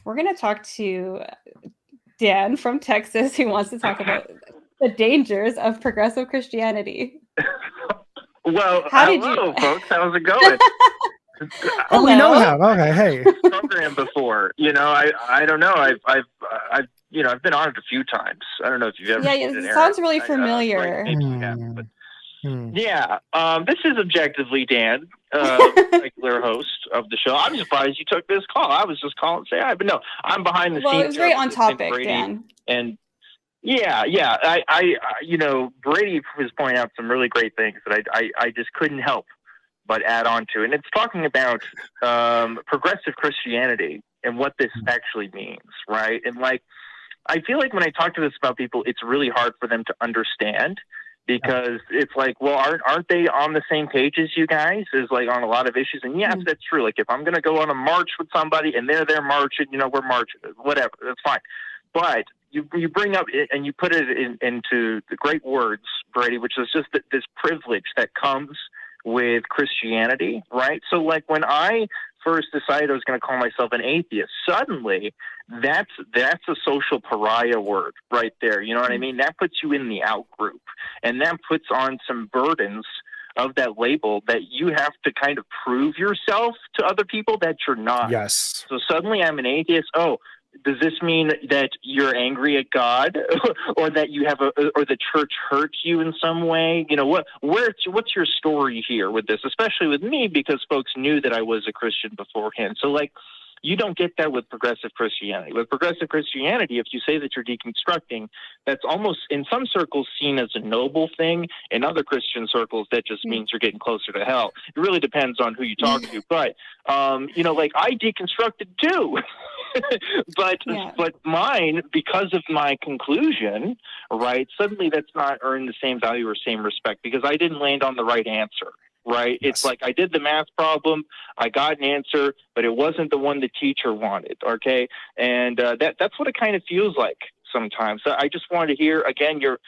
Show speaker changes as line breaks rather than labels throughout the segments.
we're going to talk to Dan from Texas, who wants to talk about the dangers of progressive Christianity.
Well, hello, folks. How's it going?
Oh, we know him. Okay, hey.
Program before, I don't know. I've been on it a few times. I don't know if you've ever.
Yeah, it sounds really familiar.
Maybe you have, but yeah. This is Objectively Dan, regular host of the show. I'm surprised you took this call. I was just calling to say hi, but no, I'm behind the scenes.
Well, it was very on topic,
Brady,
Dan.
And yeah. Brady was pointing out some really great things that I just couldn't help but add on to. And it's talking about progressive Christianity and what this actually means, right? And I feel like when I talk to this about people, it's really hard for them to understand, because it's like, well, aren't they on the same page as you guys? Is on a lot of issues. And yes, that's true. Like, if I'm going to go on a march with somebody and they're marching, we're marching, whatever, that's fine. But you bring up and you put it into the great words, Brady, which is just this privilege that comes with Christianity, right? So when I first decided I was going to call myself an atheist, suddenly that's a social pariah word right there. You know what I mean? That puts you in the out group, and that puts on some burdens of that label that you have to kind of prove yourself to other people that you're not.
Yes.
So suddenly I'm an atheist. Oh, does this mean that you're angry at God, or that you have or the church hurt you in some way? What's your story here with this, especially with me, because folks knew that I was a Christian beforehand. So you don't get that with progressive Christianity. With progressive Christianity, if you say that you're deconstructing, that's almost in some circles seen as a noble thing. In other Christian circles, that just means you're getting closer to hell. It really depends on who you talk to. But, I deconstructed too. But mine, because of my conclusion, right, suddenly that's not earned the same value or same respect, because I didn't land on the right answer. Right. Yes. It's like I did the math problem. I got an answer, but it wasn't the one the teacher wanted. OK. And that's what it kind of feels like sometimes. So I just wanted to hear, again, your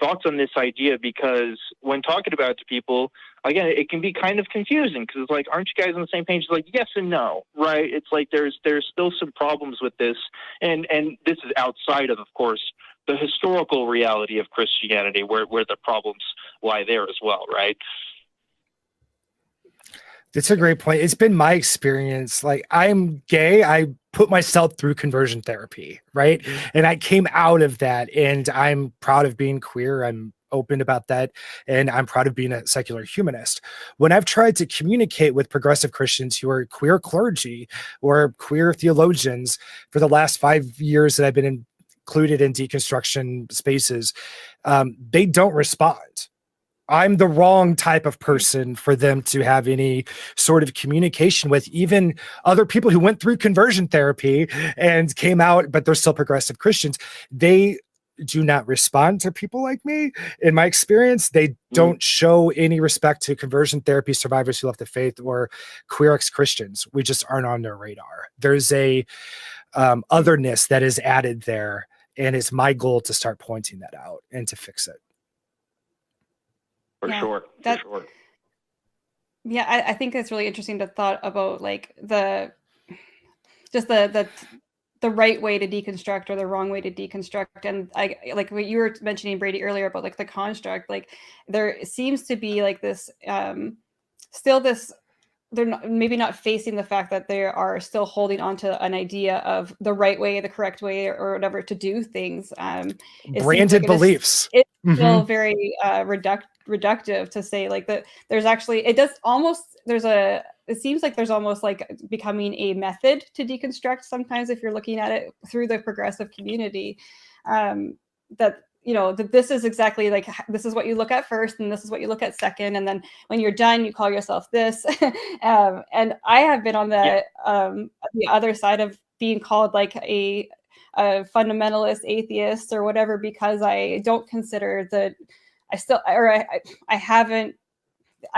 thoughts on this idea, because when talking about it to people, again, it can be kind of confusing, because it's like, aren't you guys on the same page? It's like, yes and no. Right. It's like there's still some problems with this. And this is outside of course, the historical reality of Christianity, where the problems lie there as well. Right.
That's a great point. It's been my experience. I'm gay. I put myself through conversion therapy, right? And I came out of that, and I'm proud of being queer. I'm open about that. And I'm proud of being a secular humanist. When I've tried to communicate with progressive Christians who are queer clergy or queer theologians for the last 5 years that I've been included in deconstruction spaces, they don't respond. I'm the wrong type of person for them to have any sort of communication with. Even other people who went through conversion therapy and came out, but they're still progressive Christians, they do not respond to people like me. In my experience, they don't show any respect to conversion therapy survivors who left the faith or queer ex-Christians. We just aren't on their radar. There's a otherness that is added there, and it's my goal to start pointing that out and to fix it.
For sure.
Yeah, I think it's really interesting to thought about the right way to deconstruct or the wrong way to deconstruct. And I like what you were mentioning, Brady, earlier about the construct. There seems to be this still this. They're maybe not facing the fact that they are still holding on to an idea of the right way, the correct way, or whatever to do things.
Branded beliefs.
It's still very reductive to say that there's actually, it seems like there's almost becoming a method to deconstruct sometimes, if you're looking at it through the progressive community, that this is exactly this is what you look at first, and this is what you look at second, and then when you're done, you call yourself this. And I have been on the other side of being called a fundamentalist atheist or whatever, because I don't consider that I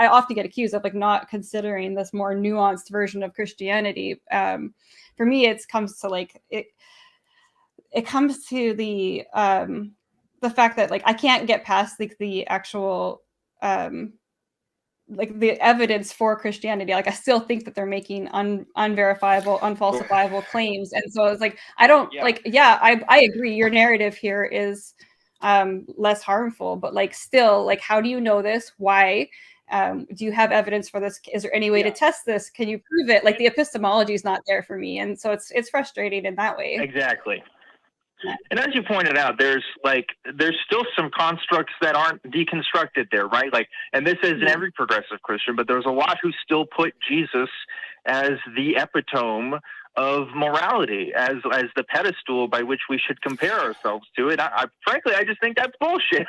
often get accused of not considering this more nuanced version of Christianity. For me, it comes to it comes to the fact that I can't get past the actual like the evidence for Christianity. Like I still think that they're making unverifiable, unfalsifiable claims. And so it's like, I don't like, I agree. Your narrative here is less harmful, but like still, like, how do you know this? Why? Do you have evidence for this? Is there any way to test this? Can you prove it? Like the epistemology is not there for me. And so it's frustrating in that way.
Exactly. And as you pointed out, there's still some constructs that aren't deconstructed there, right? Like, and this isn't every progressive Christian, but there's a lot who still put Jesus as the epitome of morality, as the pedestal by which we should compare ourselves to it. Frankly, I just think that's bullshit.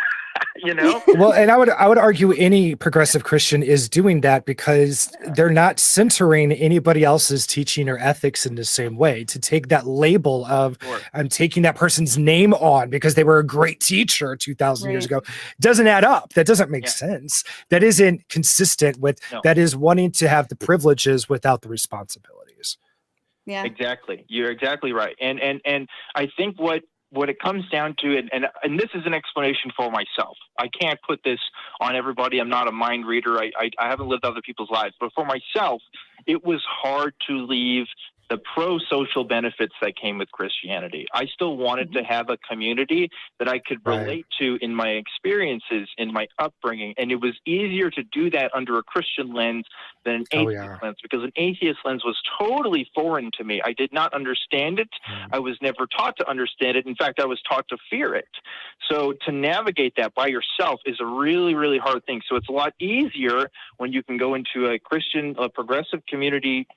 You know?
Well, and I would argue any progressive Christian is doing that because they're not centering anybody else's teaching or ethics in the same way. To take that label of I'm taking that person's name on because they were a great teacher 2,000 years ago doesn't add up. That doesn't make sense. That isn't consistent with that is wanting to have the privileges without the responsibilities.
Yeah,
exactly. You're exactly right. And I think what it comes down to, and this is an explanation for myself. I can't put this on everybody. I'm not a mind reader. I haven't lived other people's lives. But for myself, it was hard to leave the pro-social benefits that came with Christianity. I still wanted to have a community that I could relate to in my experiences, in my upbringing. And it was easier to do that under a Christian lens than an atheist lens, because an atheist lens was totally foreign to me. I did not understand it. I was never taught to understand it. In fact, I was taught to fear it. So to navigate that by yourself is a really, really hard thing. So it's a lot easier when you can go into a progressive community,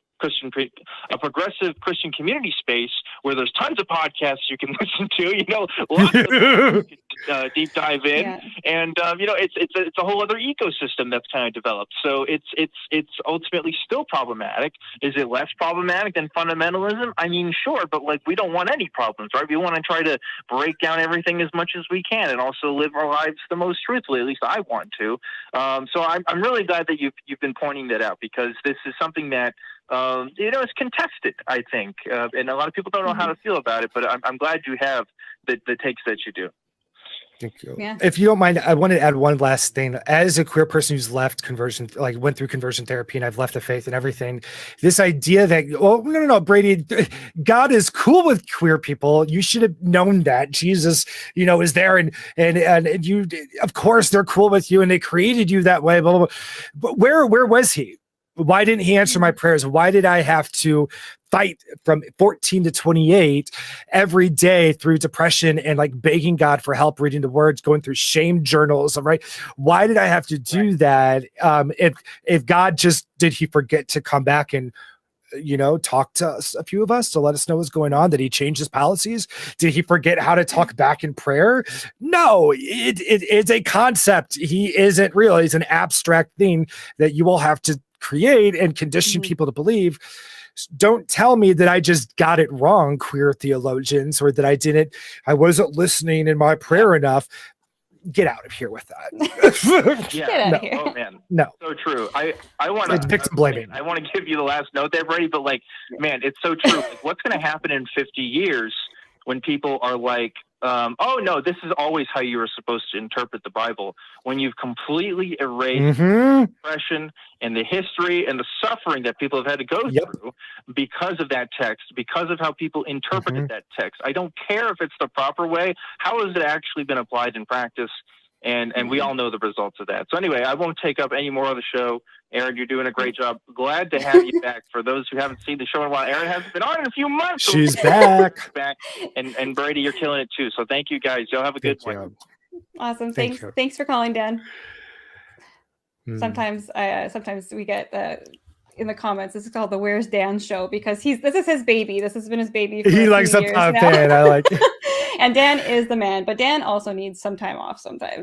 a progressive Christian community space where there's tons of podcasts you can listen to, lots of you can deep dive in, and it's a whole other ecosystem that's kind of developed. So it's ultimately still problematic. Is it less problematic than fundamentalism? I mean, sure, but like we don't want any problems, right? We want to try to break down everything as much as we can, and also live our lives the most truthfully. At least I want to. So I'm really glad that you've been pointing that out, because this is something that it's contested, I think, and a lot of people don't know how to feel about it. But I'm glad you have the takes that you do.
Thank you. Yeah. If you don't mind, I want to add one last thing. As a queer person who's left conversion, like went through conversion therapy, and I've left the faith and everything, this idea that, no, Brady, God is cool with queer people. You should have known that Jesus, is there, and you, of course, they're cool with you, and they created you that way. Blah, blah, blah. But where was he? Why didn't he answer my prayers? Why did I have to fight from 14 to 28 every day through depression and like begging God for help, reading the words, going through shame journals, right? Why did I have to do that? If God did he forget to come back and talk to us, a few of us, to let us know what's going on? Did he change his policies? Did he forget how to talk back in prayer? No, it's a concept. He isn't real. He's an abstract thing that you will have to create and condition people to believe. Don't tell me that I just got it wrong, queer theologians, or that I wasn't listening in my prayer enough. Get out of here with that.
Get out of here.
Oh man,
no,
so true. I want to
victim blaming.
I want to give you the last note there, Brady, but man, it's so true. Like, what's going to happen in 50 years when people are like, oh no, this is always how you were supposed to interpret the Bible, when you've completely erased the oppression and the history and the suffering that people have had to go through because of that text, because of how people interpreted that text. I don't care if it's the proper way. How has it actually been applied in practice? And we all know the results of that. So anyway, I won't take up any more of the show. Erin, you're doing a great job. Glad to have you back. For those who haven't seen the show in a while, Erin hasn't been on in a few months.
She's back.
And Brady, you're killing it too. So thank you guys. Y'all have a good one.
Awesome. Thanks for calling, Dan. Sometimes we get in the comments, this is called the Where's Dan show, because this is his baby. This has been his baby for
he likes to pop in. I like it.
And Dan is the man, but Dan also needs some time off sometimes.